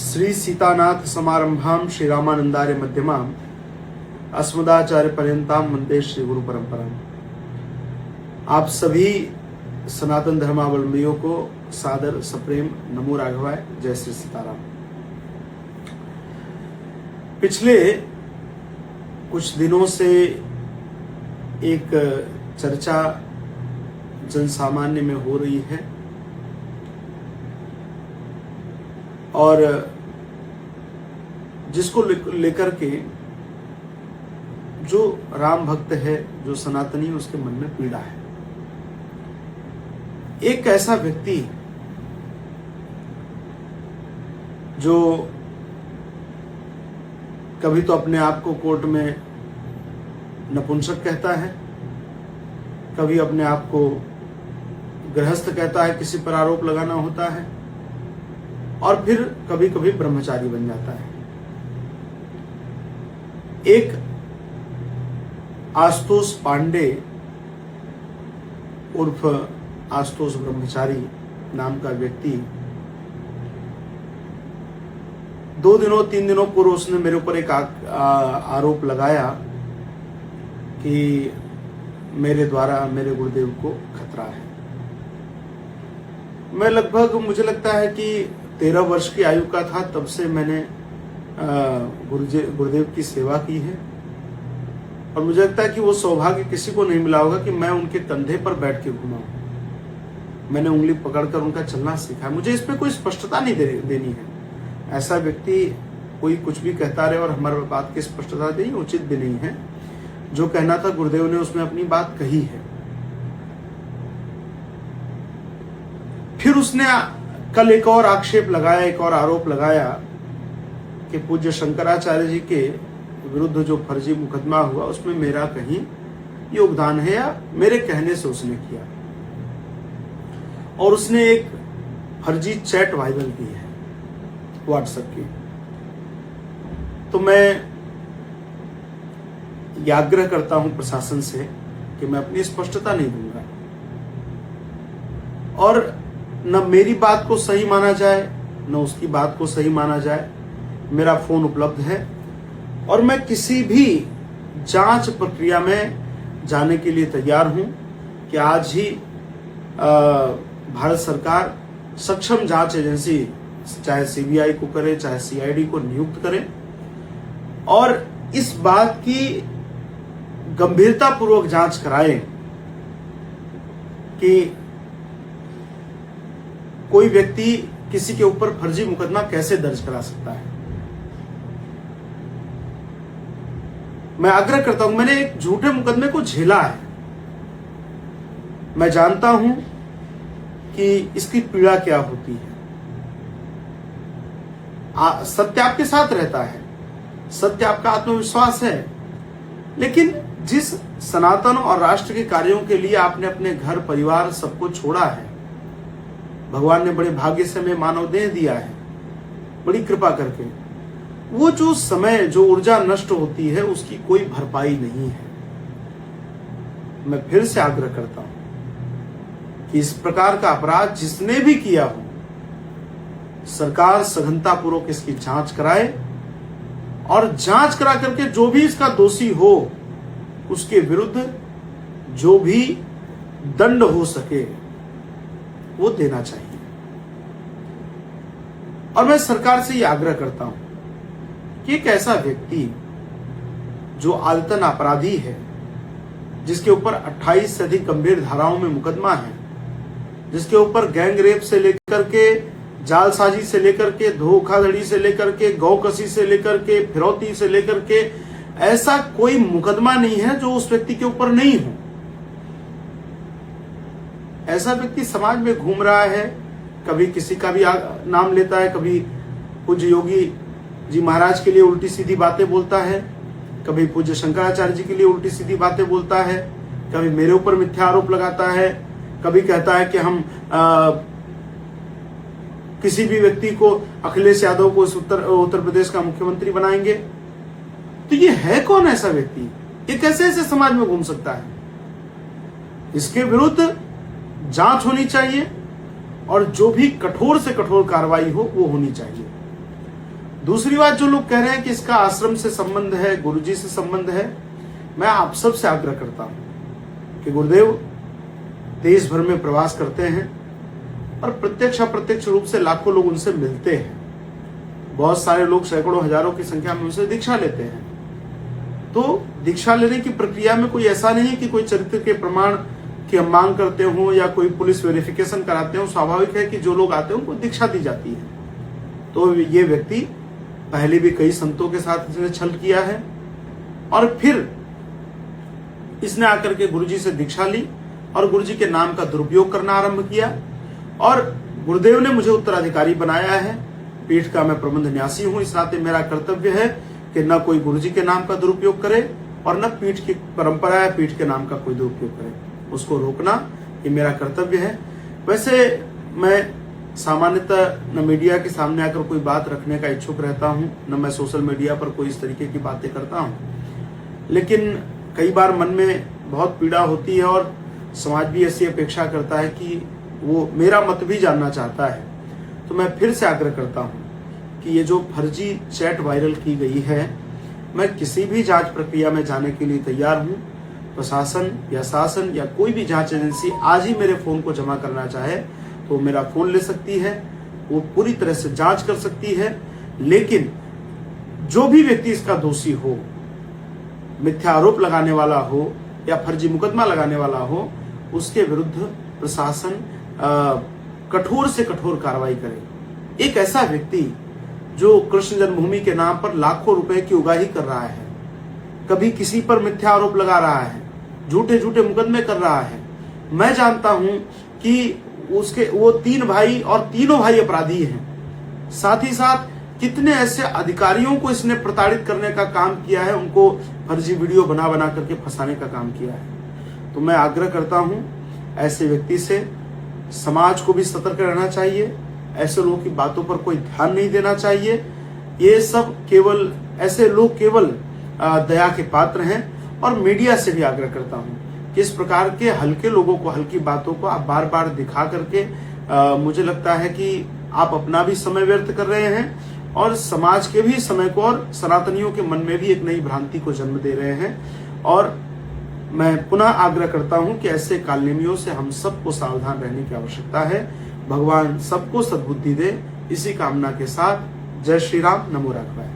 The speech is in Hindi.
श्री सीतानाथ समारंभाम श्री रामानंदार्य मध्यमाम अस्मदाचार्य पर्यंताम वंदे श्री गुरु परंपराम। आप सभी सनातन धर्मावलंबियों को सादर सप्रेम नमो राघवाय, जय श्री सीताराम। पिछले कुछ दिनों से एक चर्चा जनसामान्य में हो रही है और जिसको लेकर के जो राम भक्त है, जो सनातनी, उसके मन में पीड़ा है। एक ऐसा व्यक्ति जो कभी तो अपने आप को कोर्ट में नपुंसक कहता है, कभी अपने आप को गृहस्थ कहता है, किसी पर आरोप लगाना होता है, और फिर कभी कभी ब्रह्मचारी बन जाता है। एक आशुतोष पांडे उर्फ आशुतोष ब्रह्मचारी नाम का व्यक्ति 2-3 दिनों पूर्व उसने मेरे ऊपर एक आरोप लगाया कि मेरे द्वारा मेरे गुरुदेव को खतरा है। मैं लगभग, मुझे लगता है कि 13 वर्ष की आयु का था, तब से मैंने गुरुदेव की सेवा की है और मुझे लगता है कि वो सौभाग्य किसी को नहीं मिला होगा कि मैं उनके कंधे पर बैठ के घूमा। मैंने उंगली पकड़कर उनका चलना सीखा है। मुझे इस पे कोई स्पष्टता नहीं देनी है। ऐसा व्यक्ति कोई कुछ भी कहता रहे और हमारे बात की स्पष्टता देनी उचित भी नहीं है। जो कहना था गुरुदेव ने उसमें अपनी बात कही है। फिर उसने कल एक और आक्षेप लगाया, एक और आरोप लगाया कि पूज्य शंकराचार्य जी के विरुद्ध जो फर्जी मुकदमा हुआ उसमें मेरा कहीं योगदान है या मेरे कहने से उसने किया। और उसने एक फर्जी चैट वायरल की है व्हाट्सएप की। तो मैं यह आग्रह करता हूं प्रशासन से कि मैं अपनी स्पष्टता नहीं दूंगा और न मेरी बात को सही माना जाए न उसकी बात को सही माना जाए। मेरा फोन उपलब्ध है और मैं किसी भी जांच प्रक्रिया में जाने के लिए तैयार हूं कि आज ही भारत सरकार सक्षम जांच एजेंसी, चाहे सीबीआई को करे चाहे सीआईडी को नियुक्त करे और इस बात की गंभीरता पूर्वक जांच कराए कि कोई व्यक्ति किसी के ऊपर फर्जी मुकदमा कैसे दर्ज करा सकता है। मैं आग्रह करता हूं, मैंने एक झूठे मुकदमे को झेला है। मैं जानता हूं कि इसकी पीड़ा क्या होती है। सत्य आपके साथ रहता है, सत्य आपका आत्मविश्वास है, लेकिन जिस सनातन और राष्ट्र के कार्यों के लिए आपने अपने घर परिवार सबको छोड़ा है, भगवान ने बड़े भाग्य से हमें मानव देह दिया है, बड़ी कृपा करके, वो जो समय, जो ऊर्जा नष्ट होती है उसकी कोई भरपाई नहीं है। मैं फिर से आग्रह करता हूं कि इस प्रकार का अपराध जिसने भी किया हो, सरकार सघनतापूर्वक इसकी जांच कराए और जांच करा करके जो भी इसका दोषी हो उसके विरुद्ध जो भी दंड हो सके वो देना चाहिए। और मैं सरकार से यह आग्रह करता हूं कि एक ऐसा व्यक्ति जो आदतन अपराधी है, जिसके ऊपर 28 से अधिक गंभीर धाराओं में मुकदमा है, जिसके ऊपर गैंग रेप से लेकर के, जालसाजी से लेकर के, धोखाधड़ी से लेकर के, गौकसी से लेकर के, फिरौती से लेकर के, ऐसा कोई मुकदमा नहीं है जो उस व्यक्ति के ऊपर नहीं हो। ऐसा व्यक्ति समाज में घूम रहा है, कभी किसी का भी नाम लेता है, कभी पूज्य योगी जी महाराज के लिए उल्टी सीधी बातें बोलता है, कभी पूज्य शंकराचार्य जी के लिए उल्टी सीधी बातें बोलता है, कभी मेरे ऊपर मिथ्या आरोप लगाता है, कभी कहता है कि हम किसी भी व्यक्ति को, अखिलेश यादव को उत्तर प्रदेश का मुख्यमंत्री बनाएंगे। तो ये है कौन ऐसा व्यक्ति? ये कैसे ऐसे समाज में घूम सकता है? इसके विरुद्ध जांच होनी चाहिए और जो भी कठोर से कठोर कार्रवाई हो वो होनी चाहिए। दूसरी बात, जो लोग कह रहे हैं कि इसका आश्रम से संबंध है, गुरुजी से संबंध है, मैं आप सबसे आग्रह करता हूं कि गुरुदेव देश भर में प्रवास करते हैं और प्रत्यक्ष अप्रत्यक्ष रूप से लाखों लोग उनसे मिलते हैं। बहुत सारे लोग सैकड़ों हजारों की संख्या में उनसे दीक्षा लेते हैं। तो दीक्षा लेने की प्रक्रिया में कोई ऐसा नहीं कि कोई चरित्र के प्रमाण की हम मांग करते हो या कोई पुलिस वेरिफिकेशन कराते हो। स्वाभाविक है कि जो लोग आते हैं उनको दीक्षा दी जाती है। तो ये व्यक्ति पहले भी कई संतों के साथ इसने छल किया है और फिर इसने आकर के गुरुजी से दीक्षा ली और गुरुजी के नाम का दुरुपयोग करना आरंभ किया और गुरुदेव ने मुझे उत्तराधिकारी बनाया है। पीठ का मैं प्रबंध न्यासी हूं, इस नाते मेरा कर्तव्य है कि न कोई गुरुजी के नाम का दुरुपयोग करे और न पीठ की परंपरा है पीठ के नाम का कोई दुरुपयोग करे। उसको रोकना ये मेरा कर्तव्य है। वैसे मैं सामान्यतः न मीडिया के सामने आकर कोई बात रखने का इच्छुक रहता हूं, न मैं सोशल मीडिया पर कोई इस तरीके की बातें करता हूं, लेकिन कई बार मन में बहुत पीड़ा होती है और समाज भी ऐसी अपेक्षा करता है कि वो मेरा मत भी जानना चाहता है। तो मैं फिर से आग्रह करता हूं कि ये जो फर्जी चैट वायरल की गई है, मैं किसी भी जांच प्रक्रिया में जाने के लिए तैयार हूं। प्रशासन या शासन या कोई भी जांच एजेंसी आज ही मेरे फोन को जमा करना चाहे तो मेरा फोन ले सकती है, वो पूरी तरह से जांच कर सकती है। लेकिन जो भी व्यक्ति इसका दोषी हो, मिथ्या आरोप लगाने वाला हो या फर्जी मुकदमा लगाने वाला हो, उसके विरुद्ध प्रशासन कठोर से कठोर कार्रवाई करे। एक ऐसा व्यक्ति जो कृष्ण जन्मभूमि के नाम पर लाखों रुपए की उगाही कर रहा है, कभी किसी पर मिथ्या आरोप लगा रहा है, झूठे झूठे मुकदमे कर रहा है। मैं जानता हूं कि वो 3 भाई और तीनों भाई अपराधी हैं। साथ ही साथ कितने ऐसे अधिकारियों को इसने प्रताड़ित करने का काम किया है, उनको फर्जी वीडियो बना बना करके फंसाने का काम किया है। तो मैं आग्रह करता हूं ऐसे व्यक्ति से समाज को भी सतर्क रहना चाहिए। ऐसे लोगों की बातों पर कोई ध्यान नहीं देना चाहिए। ये सब केवल ऐसे लोग केवल दया के पात्र हैं। और मीडिया से भी आग्रह करता हूं कि इस प्रकार के हल्के लोगों को, हल्की बातों को आप बार बार दिखा करके मुझे लगता है कि आप अपना भी समय व्यर्थ कर रहे हैं और समाज के भी समय को और सनातनियों के मन में भी एक नई भ्रांति को जन्म दे रहे हैं। और मैं पुनः आग्रह करता हूं कि ऐसे कालनेमियों से हम सबको सावधान रहने की आवश्यकता है। भगवान सबको सद्बुद्धि दे, इसी कामना के साथ जय श्री राम, नमो राघवाय।